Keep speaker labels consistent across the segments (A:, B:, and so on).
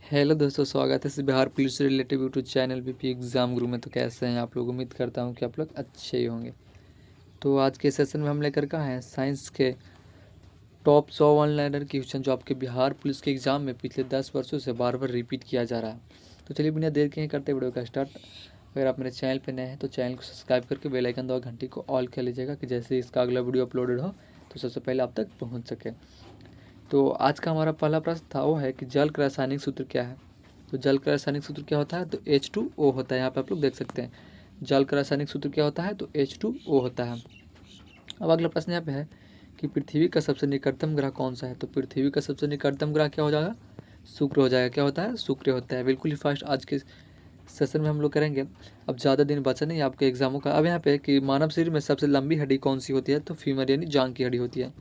A: Hello दोस्तों, स्वागत है बिहार पुलिस से related YouTube channel BP exam गुरु में। तो कैसे हैं आप लोग? उम्मीद करता हूं कि आप लोग अच्छे ही होंगे। तो आज के सेशन में हम लेकर के आए हैं साइंस के टॉप 100 वन लाइनर की क्वेश्चन जो आपके बिहार पुलिस के एग्ज़ाम में पिछले 10 वर्षों से बार बार रिपीट किया जा रहा है। तो चलिए बिना देर के ही करते वीडियो का स्टार्ट। अगर आप मेरे चैनल पर नए हैं तो चैनल को सब्सक्राइब करके बेल आइकन दबा घंटी को ऑल कर लीजिएगा कि जैसे ही इसका अगला वीडियो अपलोडेड हो तो सबसे पहले आप तक पहुँच सके। तो आज का हमारा पहला प्रश्न था वो है कि जल का रासायनिक सूत्र क्या है। तो जल का रासायनिक सूत्र क्या होता है? तो H2O होता है। यहाँ पे आप लोग देख सकते हैं जल का रासायनिक सूत्र क्या होता है? तो H2O होता है। अब अगला प्रश्न यहाँ पे है कि पृथ्वी का सबसे निकटतम ग्रह कौन सा है। तो पृथ्वी का सबसे निकटतम ग्रह क्या हो जाएगा? शुक्र हो जाएगा। क्या होता है? शुक्र होता है। बिल्कुल ही फास्ट आज के सेशन में हम लोग करेंगे। अब ज़्यादा दिन बचा नहीं आपके एग्जामों का। अब यहाँ पे कि मानव शरीर में सबसे लंबी हड्डी कौन सी होती है? तो फीमर यानी जांघ की हड्डी होती है।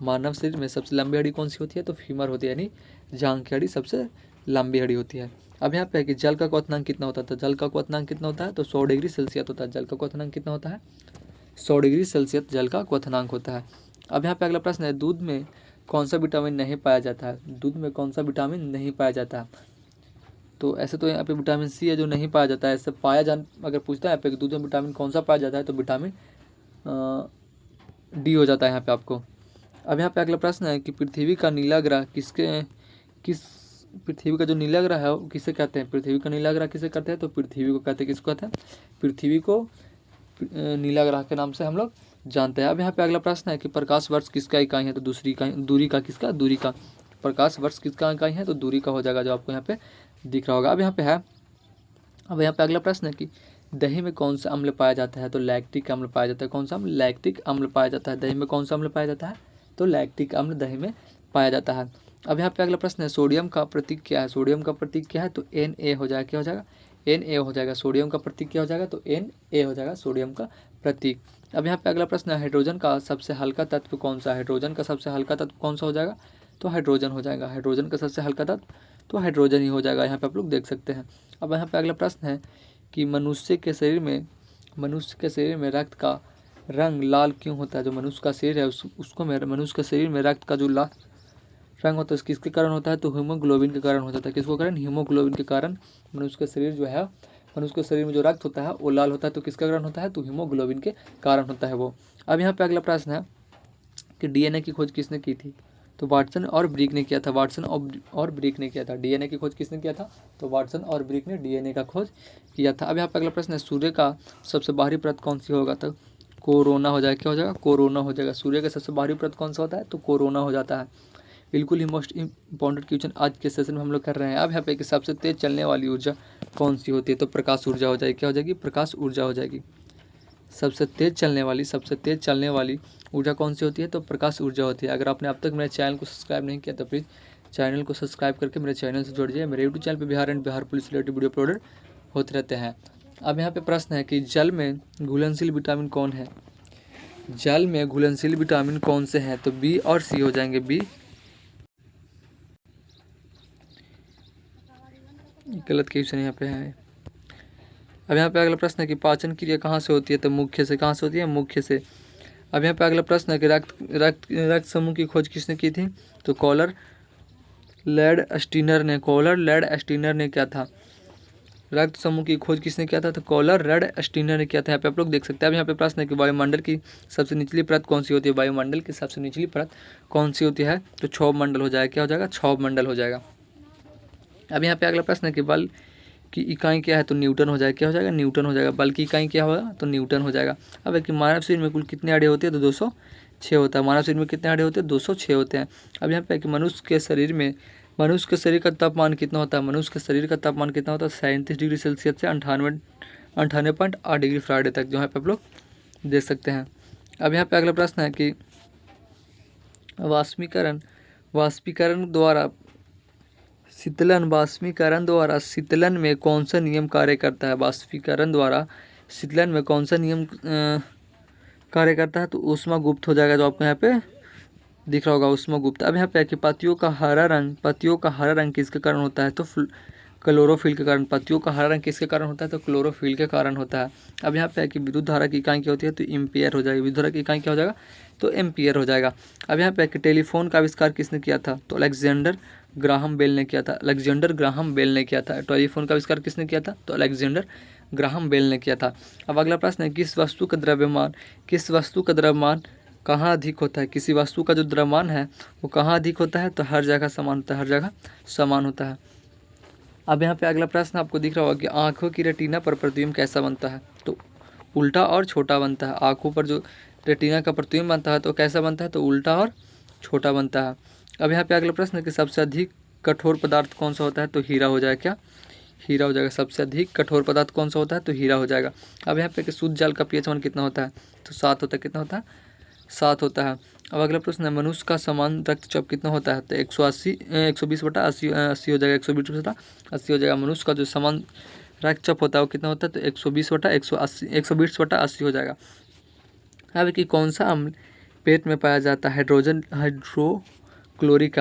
A: मानव शरीर में सबसे लंबी हड्डी कौन सी होती है? तो फीमर होती है, यानी जांघ की हड्डी सबसे लंबी हड्डी होती है। अब यहाँ पे है कि जल का क्वथनांक कितना होता है? तो जल का क्वथनांक कितना होता है? तो 100 डिग्री सेल्सियस होता है। जल का क्वथनांक कितना होता है? 100 डिग्री सेल्सियस जल का क्वथनांक होता है। अब यहाँ पे अगला प्रश्न है, दूध में कौन सा विटामिन नहीं पाया जाता है? दूध में कौन सा विटामिन नहीं पाया जाता है? तो ऐसे तो यहाँ पे विटामिन सी है जो नहीं पाया जाता है। ऐसे अगर पूछता है यहाँ पे कि दूध में विटामिन कौन सा पाया जाता है तो विटामिन डी हो जाता है यहाँ पे आपको। अब यहाँ पे अगला प्रश्न है कि पृथ्वी का नीला ग्रह किस पृथ्वी का जो नीला ग्रह है वो किसे कहते हैं? पृथ्वी का नीला ग्रह किसे कहते हैं? तो पृथ्वी को कहते हैं। किसको कहते हैं? पृथ्वी को नीला ग्रह के नाम से हम लोग जानते हैं। अब यहाँ पे अगला प्रश्न है कि प्रकाश वर्ष किसका इकाई है? तो दूसरी इकाई दूरी का। किसका? दूरी का। प्रकाश वर्ष किसका इकाई है? तो दूरी का हो जाएगा, जो आपको यहाँ पे दिख रहा होगा। अब यहाँ पे है, अब यहाँ पे अगला प्रश्न है कि दही में कौन सा अम्ल पाया जाता है? तो लैक्टिक अम्ल पाया जाता है। कौन सा अम्ल? लैक्टिक अम्ल पाया जाता है। दही में कौन सा अम्ल पाया जाता है? तो लैक्टिक अम्ल दही में पाया जाता है। अब यहाँ पे अगला प्रश्न है, सोडियम का प्रतीक क्या है? सोडियम का प्रतीक क्या है? तो Na हो जाएगा। क्या हो जाएगा? Na हो जाएगा। सोडियम का प्रतीक क्या हो जाएगा? तो Na हो जाएगा सोडियम का प्रतीक। अब यहाँ पे अगला प्रश्न है, हाइड्रोजन का सबसे हल्का तत्व कौन सा है? हाइड्रोजन का सबसे हल्का तत्व कौन सा हो जाएगा? तो हाइड्रोजन हो जाएगा। हाइड्रोजन का सबसे हल्का तत्व तो हाइड्रोजन ही हो जाएगा। यहाँ पे आप लोग देख सकते हैं। अब यहाँ पे अगला प्रश्न है कि मनुष्य के शरीर में रक्त का रंग लाल क्यों होता है? जो मनुष्य का शरीर है उसको में मनुष्य के शरीर में रक्त का जो लाल रंग होता है किसके कारण होता है? तो हीमोग्लोबिन के कारण होता है। किसको कारण? हीमोग्लोबिन के कारण मनुष्य का शरीर जो है, मनुष्य के शरीर में जो रक्त होता है वो लाल होता है। तो किसके कारण होता है? तो हीमोग्लोबिन के कारण होता है वो। अब यहाँ पे अगला प्रश्न है कि डीएनए की खोज किसने की थी? तो वाटसन और ब्रिक ने किया था। वाटसन और ब्रिक ने किया था। डीएनए की खोज किसने किया था? तो वाटसन और ब्रिक ने डीएनए का खोज किया था। अब यहाँ पे अगला प्रश्न है, सूर्य का सबसे बाहरी परत कौन सी होगा? तो कोरोना हो जाएगा। क्या हो जाएगा? कोरोना हो जाएगा। सूर्य का सबसे बाहरी परत कौन सा होता है? तो कोरोना हो जाता है। बिल्कुल ही मोस्ट इंपॉर्टेंट क्वेश्चन आज के सेशन में हम लोग कर रहे हैं। अब यहाँ पे कि सबसे तेज चलने वाली ऊर्जा कौन सी होती है? तो प्रकाश ऊर्जा हो जाएगी। क्या हो जाएगी? प्रकाश ऊर्जा हो जाएगी। सबसे तेज चलने वाली ऊर्जा कौन सी होती है? तो प्रकाश ऊर्जा होती है। अगर आपने अब तक मेरे चैनल को सब्सक्राइब नहीं किया तो प्लीज़ चैनल को सब्सक्राइब करके मेरे चैनल से जुड़ जाइए। मेरे यूट्यूब चैनल पर Bihar and Bihar police related video uploaded होते रहते हैं। अब यहाँ पे प्रश्न है कि जल में घुलनशील विटामिन कौन है? जल में घुलनशील विटामिन कौन से हैं? तो बी और सी हो जाएंगे। बी गलत क्वेश्चन यहाँ पे है। अब यहाँ पे अगला प्रश्न है कि पाचन क्रिया कहाँ से होती है? तो मुख्य से। कहाँ से होती है? मुख्य से। अब यहाँ पे अगला प्रश्न है कि रक्त समूह की खोज किसने की थी? तो कॉलर लैड स्टीनर ने किया था। रक्त समूह की खोज किसने किया था? तो कॉलर रेड स्टीनर ने किया था। यहाँ पे आप लोग देख सकते हैं। अब यहाँ पे प्रश्न है कि वायुमंडल की सबसे निचली परत कौन सी होती है? वायुमंडल की सबसे निचली परत कौन सी होती है? तो क्षोभ मंडल हो जाएगा। क्या हो जाएगा? क्षोभ मंडल हो जाएगा। अब यहाँ पे अगला प्रश्न है कि बल की इकाई क्या है? तो न्यूटन हो जाएगा। क्या हो जाएगा? न्यूटन हो जाएगा। बल की इकाई क्या होगा? तो न्यूटन हो जाएगा। अब है कि मानव शरीर में कुल कितने अड़े होते हैं? तो 206 होता है। मानव शरीर में कितने अड़े होते हैं? 206 होते हैं। अब यहाँ पे है कि मनुष्य के शरीर का तापमान कितना होता है? मनुष्य के शरीर का तापमान कितना होता है? 37 डिग्री सेल्सियस से 98.8 डिग्री फ़ारेनहाइट तक, जो यहाँ पे आप लोग देख सकते हैं। अब यहाँ पे अगला प्रश्न है कि वाष्पीकरण द्वारा शीतलन में कौन सा नियम कार्य करता है? वाष्पीकरण द्वारा शीतलन में कौन सा नियम कार्य करता है? तो ऊष्मा गुप्त हो जाएगा, जो आपको यहाँ पे दिख रहा होगा, ऊष्मा गुप्त। अब यहाँ पे है कि पत्तियों का हरा रंग किसके कारण होता है? तो क्लोरोफिल के कारण। पत्तियों का हरा रंग किसके कारण होता है? तो क्लोरोफिल के कारण होता है। अब यहाँ पे है कि विद्युत धारा की इकाई क्या होती है? तो एम्पियर हो जाएगी। विद्युत धारा की इकाई क्या हो जाएगा? तो एम्पियर हो जाएगा। अब यहाँ पे है कि टेलीफोन का आविष्कार किसने किया था? तो अलेक्जेंडर ग्राहम बेल ने किया था, अलेक्जेंडर ग्राहम बेल ने किया था। टेलीफोन का आविष्कार किसने किया था? तो अलेक्जेंडर ग्राहम बेल ने किया था। अब अगला प्रश्न है, किस वस्तु का द्रव्यमान कहाँ अधिक होता है? किसी वस्तु का जो द्रव्यमान है वो कहाँ अधिक होता है? तो हर जगह समान होता है, हर जगह समान होता है। अब यहाँ पे अगला प्रश्न आपको दिख रहा होगा कि आँखों की रेटिना पर प्रतिबिंब कैसा बनता है? तो उल्टा और छोटा बनता है। आँखों पर जो रेटिना का प्रतिबिंब बनता है तो कैसा बनता है? तो उल्टा और छोटा बनता है। अब यहाँ पे अगला प्रश्न है कि सबसे अधिक कठोर पदार्थ कौन सा होता है? तो हीरा हो जाएगा। क्या? हीरा हो जाएगा। सबसे अधिक कठोर पदार्थ कौन सा होता है? तो हीरा हो जाएगा। अब यहाँ पे कि शुद्ध जल का पीएच मान कितना होता है? तो 7 होता है। कितना होता है? 7 होता है। अब अगला प्रश्न है, मनुष्य का समान रक्तचाप कितना होता है? तो 120/80 हो जाएगा। 120/80 हो जाएगा। मनुष्य का जो समान रक्तचाप होता है वो कितना होता है? तो 120/80 हो जाएगा। अब कि कौन सा अम्ल पेट में पाया जाता है? हाइड्रोक्लोरिक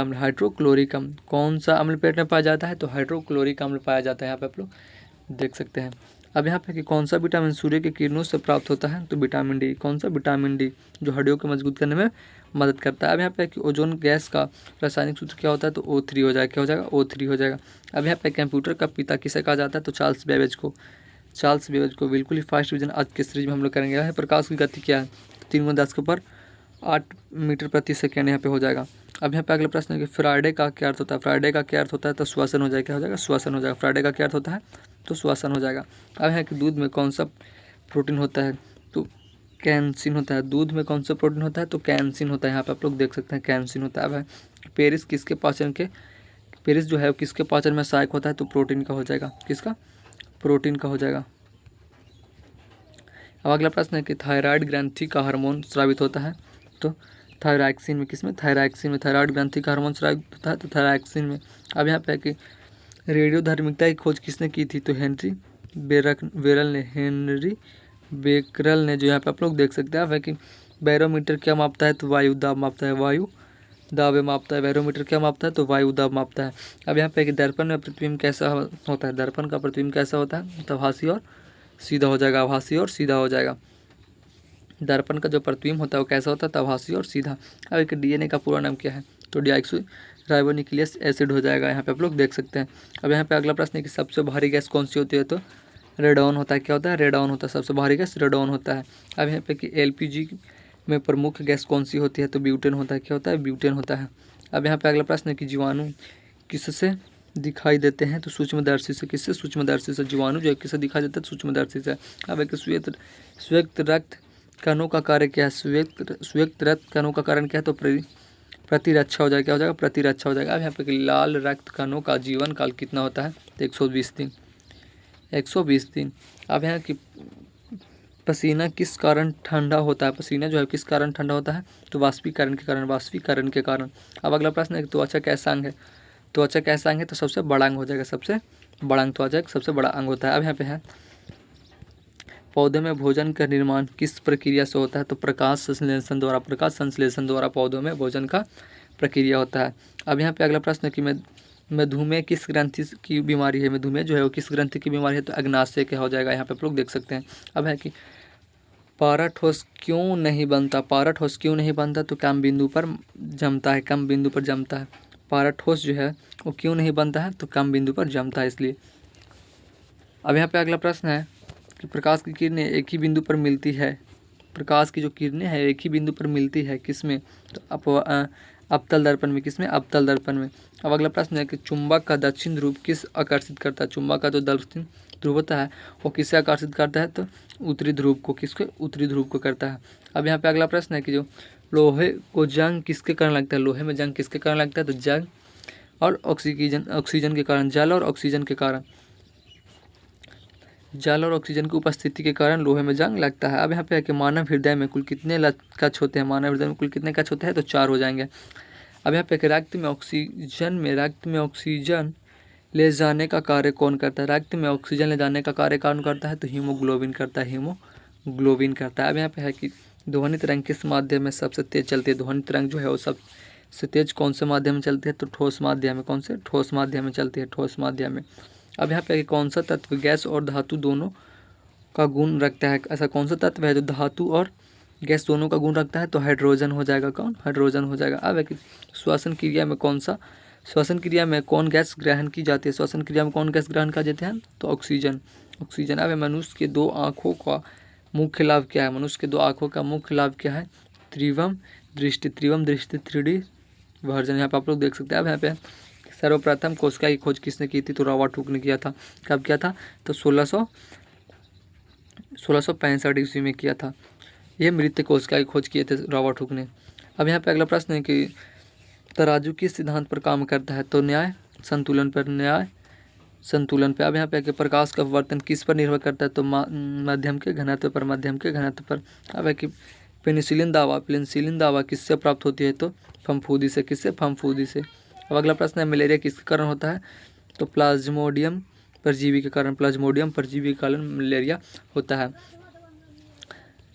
A: अम्ल। कौन सा अम्ल पेट में पाया जाता है? तो हाइड्रोक्लोरिक अम्ल पाया जाता है। यहाँ पे आप लोग देख सकते हैं। अब यहाँ पे कि कौन सा विटामिन सूर्य की किरणों से प्राप्त होता है? तो विटामिन डी। कौन सा? विटामिन डी, जो हड्डियों को मजबूत करने में मदद करता है। अब यहाँ पे कि ओजोन गैस का रासायनिक सूत्र क्या होता है? तो O3 हो जाएगा। क्या हो जाएगा? O3 हो जाएगा। अब यहाँ पे कंप्यूटर का पिता किसे कहा जाता है? तो चार्ल्स बेबेज को। बिल्कुल ही फास्ट विजन आज के सीरीज में हम लोग करेंगे। यहाँ प्रकाश की गति क्या है? 3×10⁸ मीटर प्रति सेकेंड यहाँ पे हो जाएगा। अब यहाँ पे अगला प्रश्न है कि फ्राइडे का क्या अर्थ होता है? फ्राइडे का क्या अर्थ होता है? तो श्वसन हो जाएगा। क्या हो जाएगा? श्वसन हो जाएगा। फ्राइडे का क्या अर्थ होता है? तो श्वसन हो जाएगा। अब यहाँ कि दूध में कौन सा प्रोटीन होता है? तो कैंसिन होता है। दूध में कौन सा प्रोटीन होता है? तो कैंसिन होता है। यहाँ पे आप लोग देख सकते हैं कैंसिन होता है। अब है पेरिस जो है वो किसके पाचन में सहायक होता है? तो प्रोटीन का हो जाएगा। किसका? प्रोटीन का हो जाएगा। अब अगला प्रश्न है कि थायराइड ग्रंथि का हार्मोन स्रावित होता है? तो थायरॉक्सिन में। किसमें? थायरॉक्सिन में। थायराइड ग्रंथि का हार्मोन स्रावित होता है तो थायरॉक्सिन में। अब यहाँ पे है कि रेडियोधर्मिता की खोज किसने की थी? तो हेनरी बेकरल ने जो यहाँ पे आप लोग देख सकते हैं। अब है कि बैरोमीटर क्या मापता है? तो वायु दाब मापता है। बैरोमीटर क्या मापता है? तो वायु दाब मापता है। अब यहाँ पे कि दर्पण में प्रतिबिंब कैसा होता है? दर्पण का प्रतिबिंब कैसा होता है? तो आभासी और सीधा हो जाएगा। आभासी और सीधा हो जाएगा। दर्पण का जो प्रतिबिंब होता है वो कैसा होता है? तो आभासी और सीधा। अब एक डीएनए का पूरा नाम क्या है? तो डीऑक्सीराइबोन्यूक्लिक एसिड हो जाएगा। यहाँ पे आप लोग देख सकते हैं। अब यहाँ पे अगला प्रश्न है कि सबसे भारी गैस कौन सी होती है? तो रेडॉन होता है। क्या होता है? रेडॉन होता है। सबसे भारी गैस रेडॉन होता है। अब यहाँ पे कि एलपीजी में प्रमुख गैस कौन सी होती है? तो ब्यूटेन होता है। क्या होता है? ब्यूटेन होता है। अब यहाँ पे अगला प्रश्न है कि जीवाणु किससे दिखाई देते हैं? तो सूक्ष्मदर्शी से। किससे? सूक्ष्मदर्शी से। जीवाणु जो है किससे दिखाई देता है? सूक्ष्मदर्शी से। अब एक श्वेत रक्त कणों का कार्य क्या है? श्वेत रक्त कणों का कारण क्या है? तो प्रतिरक्षा हो जाएगा। क्या हो जाएगा? प्रतिरक्षा हो जाएगा। अब यहाँ पे लाल रक्त कणों का जीवन काल कितना होता है? तो 120 दिन। 120 दिन। अब यहाँ की पसीना किस कारण ठंडा होता है? पसीना जो है किस कारण ठंडा होता है? तो वाष्पीकरण के कारण। अब अगला प्रश्न है कि त्वचा कैसा अंग है? त्वचा कैसा अंग है? तो सबसे बड़ा अंग हो जाएगा। सबसे बड़ा अंग त्वचा सबसे बड़ा अंग होता है। अब यहाँ पे है पौधे में भोजन का निर्माण किस प्रक्रिया से होता है? तो प्रकाश संश्लेषण द्वारा पौधों में भोजन का प्रक्रिया होता है। अब यहाँ पे अगला प्रश्न है कि मधुमेह किस ग्रंथि की बीमारी है? मधुमेह जो है वो किस ग्रंथि की बीमारी है? तो अग्नाशय क्या हो जाएगा। यहाँ पे आप लोग देख सकते हैं। अब है कि पारा ठोस क्यों नहीं बनता? तो कम बिंदु पर जमता है। पारा ठोस जो है वो क्यों नहीं बनता है? तो कम बिंदु पर जमता है इसलिए। अब यहाँ पे अगला प्रश्न है कि प्रकाश की किरणें एक ही बिंदु पर मिलती है। प्रकाश की जो किरणें हैं एक ही बिंदु पर मिलती है किसमें? तो अवतल दर्पण में। किसमें? अवतल दर्पण में। अब अगला प्रश्न है कि चुंबक का दक्षिण ध्रुव किस आकर्षित करता है? चुंबक का जो दक्षिण ध्रुव होता है वो किससे आकर्षित करता है? तो उत्तरी ध्रुव को। किसको? उत्तरी ध्रुव को करता है। अब यहाँ पे अगला प्रश्न है कि जो लोहे को जंग किसके कारण लगता है? लोहे में जंग किसके कारण लगता है? तो जंग और ऑक्सीजन के कारण। जल और ऑक्सीजन की उपस्थिति के कारण लोहे में जंग लगता है। अब यहाँ पे है कि मानव हृदय में कुल कितने कक्ष होते हैं? तो 4 हो जाएंगे। अब यहाँ पे रक्त में ऑक्सीजन ले जाने का कार्य कौन करता है? रक्त में ऑक्सीजन ले जाने का कार्य कौन करता है? तो हीमोग्लोबिन करता है। अब यहाँ पे है कि ध्वनि तरंग किस माध्यम में सबसे तेज चलती है? ध्वनि तरंग जो है वो सबसे तेज कौन से माध्यम में चलती है? तो ठोस माध्यम में। कौन से? ठोस माध्यम में चलती है। ठोस माध्यम में। अब यहाँ पे कौन सा तत्व गैस और धातु दोनों का गुण रखता है? ऐसा कौन सा तत्व है जो धातु और गैस दोनों का गुण रखता है? तो हाइड्रोजन हो जाएगा। कौन? हाइड्रोजन हो जाएगा। अब है कि श्वसन क्रिया में कौन सा श्वसन क्रिया में कौन गैस ग्रहण की जाती है? श्वसन क्रिया में कौन गैस ग्रहण कर जाते हैं? तो ऑक्सीजन। ऑक्सीजन। अब मनुष्य के दो आँखों का मुख्य लाभ क्या है? मनुष्य के दो आँखों का मुख्य लाभ क्या है? त्रिवम दृष्टि। त्रिवम दृष्टि 3D वर्जन यहाँ पे आप लोग देख सकते हैं। अब यहाँ पे सर्वप्रथम कोशिका की खोज किसने की थी? तो रॉबर्ट हुक ने किया था। कब किया था? तो 1665 ईस्वी में किया था। ये मृत कोशिका की खोज किए थे रॉबर्ट हुक ने। अब यहाँ पे अगला प्रश्न है कि तराजू किस सिद्धांत पर काम करता है? तो न्याय संतुलन पर। न्याय संतुलन पे। अब यहाँ पे कि प्रकाश का अपवर्तन किस पर निर्भर करता है? तो माध्यम के घनत्व पर। माध्यम के घनत्व पर। अब है कि पेनिसिलिन दावा किससे प्राप्त होती है? तो फफूंदी से। किससे? फफूंदी से। अब अगला प्रश्न है मलेरिया किसके कारण होता है? तो प्लाज्मोडियम परजीवी के कारण। प्लाज्मोडियम परजीवी के कारण मलेरिया होता है।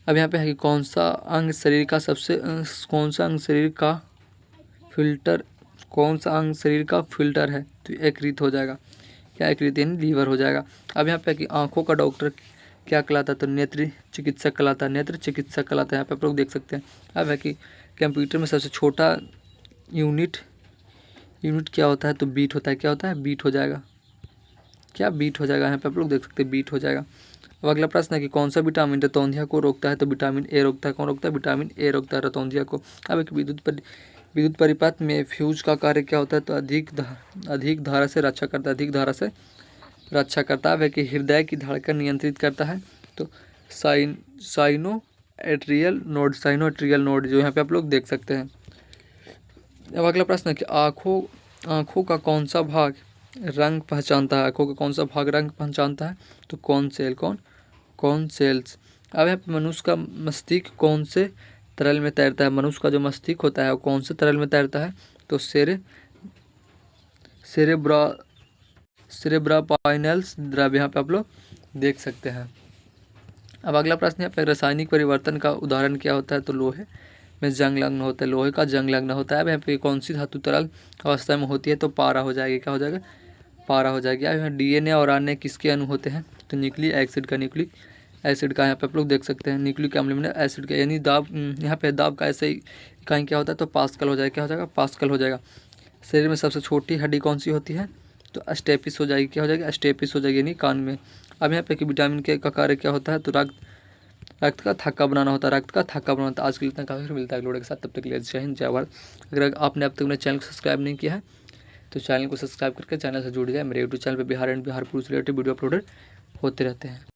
A: अब यहाँ पे है कि कौन सा अंग शरीर का फिल्टर है? तो यकृत हो जाएगा। क्या? यकृत यानी लीवर हो जाएगा। अब यहाँ पे कि आंखों का डॉक्टर क्या कहलाता है? तो नेत्र चिकित्सक कहलाता है। नेत्र चिकित्सक कहलाता है। यहाँ पे आप लोग देख सकते हैं। अब है कि कंप्यूटर में सबसे छोटा यूनिट क्या होता है? तो बीट होता है। क्या होता है? बीट हो जाएगा। क्या? बीट हो जाएगा। यहाँ पे आप लोग देख सकते हैं बीट हो जाएगा। अब अगला प्रश्न है कि कौन सा विटामिन रतौंधिया को रोकता है? तो विटामिन ए रोकता है। कौन रोकता है? विटामिन ए रोकता है रतौंधिया को। अब एक विद्युत परिपथ में फ्यूज का कार्य क्या होता है? तो अधिक धारा से रक्षा करता है। अधिक धारा से रक्षा करता है। वह कि हृदय की धड़कन नियंत्रित करता है। तो साइनोएट्रियल नोड जो यहाँ पे आप लोग देख सकते हैं। अब अगला प्रश्न है कि आँखों का कौन सा भाग रंग पहचानता है? आँखों का कौन सा भाग रंग पहचानता है? तो कौन सेल्स। अब यहाँ पे मनुष्य का मस्तिष्क कौन से तरल में तैरता है? मनुष्य का जो मस्तिष्क होता है वो कौन से तरल में तैरता है? तो सेरेब्रापाइनल्स द्रव यहाँ पे आप लोग देख सकते हैं। अब अगला प्रश्न यहाँ पे रासायनिक परिवर्तन का उदाहरण क्या होता है? तो लोहे में जंग लगना होता है। लोहे का जंग लगना होता है। अब यहाँ पे कौन सी धातु तरल अवस्था में होती है? तो पारा हो जाएगी। क्या हो जाएगा? पारा हो जाएगी। अब यहाँ डीएनए और आरएनए किसके अणु होते हैं? तो न्यूक्लिक एसिड का यहाँ पे आप लोग देख सकते हैं। न्यूक्लिक अम्ल एसिड का यानी दाब। यहाँ पे दाब का ऐसे इकाई क्या होता है? तो पास्कल हो जाएगा। क्या हो जाएगा? पास्कल हो जाएगा। शरीर में सबसे छोटी हड्डी कौन सी होती है? तो अस्टेपिस हो जाएगी। क्या हो जाएगी? अस्टेपिस हो जाएगी यानी कान में। अब यहाँ पे कि विटामिन के का कार्य क्या होता है? तो रक्त का थक्का बनाना होता है। रक्त का थक्का बनाना होता है। आज के लिए इतना काफ़ी, फिर मिलता है अगले वीडियो के साथ। तब तक के लिए जय हिंद जय भारत। अगर आपने अब तक मेरे चैनल को सब्सक्राइब नहीं किया है तो चैनल को सब्सक्राइब करके चैनल से जुड़ जाए। मेरे यूट्यूब चैनल पर Bihar and Bihar police related video uploaded होते रहते हैं।